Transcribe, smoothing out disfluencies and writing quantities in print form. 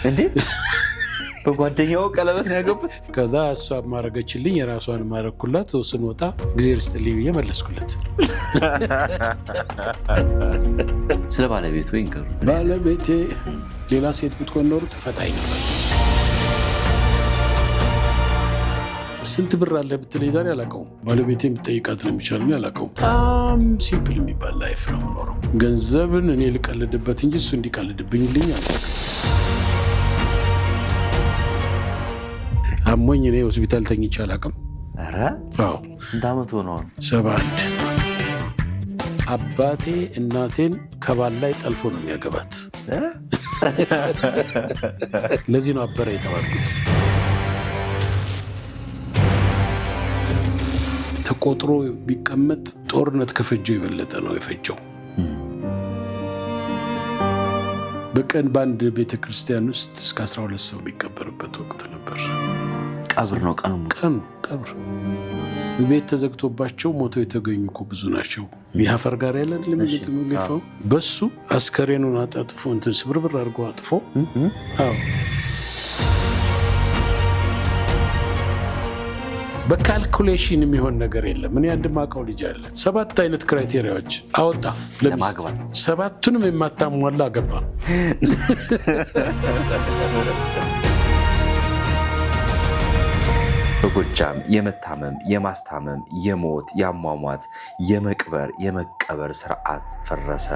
እንዴ በጓደኛው ቀለበት ነው ያገቡት። ከዛ እሷ ማረገችልኝ የራሷን ማረኩላት። ስንወጣ እግዚአብሔር ይስጥልኝ ብዬ መለስኩለት። ስለ ባለቤቱ ይንገሩ። ባለቤቴ ሌላ ሴት ብትሆን ኖሮ ትፈታኝ ነበር። ስንት ብር አለ ብትለኝ ዛሬ አላውቀውም። ባለቤቴ የምትጠይቃት ነው የሚቻለው አላውቀውም። በጣም ሲምፕል የሚባል ላይፍ ነው የምኖረው። ገንዘብን እኔ ልቀልድበት እንጂ እሱ እንዲቀልድብኝልኝ አልፈልግም። አሞኝ እኔ ሆስፒታል ተኝቼ አላውቅም። ኧረ አዎ። ስንት ዓመት ሆነው? 71 አባቴ እናቴን ከባል ላይ ጠልፎ ነው የሚያገባት። ለዚህ ነው አበረ የተባልኩት። ተቆጥሮ ቢቀመጥ ጦርነት ከፈጀው የበለጠ ነው የፈጀው። በቀን በአንድ ቤተክርስቲያን ውስጥ እስከ 12 ሰው የሚቀበርበት ወቅት ነበር። ቀብር ነው ቀኑ ቀብር። ቤት ተዘግቶባቸው ሞተው የተገኙ እኮ ብዙ ናቸው። የአፈር ጋር ያለን ለምንት የሚገፋው በሱ አስከሬኑን አጣጥፎ እንትን ስብርብር አድርጎ አጥፎ አዎ በካልኩሌሽን የሚሆን ነገር የለም። እኔ አንድ ማውቀው ልጅ አለ 7 አይነት ክራይቴሪያዎች አወጣ ለማግባት፣ 7ቱንም የማታሟላ አገባ። በጎጃም የመታመም የማስታመም የሞት የአሟሟት የመቅበር የመቀበር ስርዓት ፈረሰ።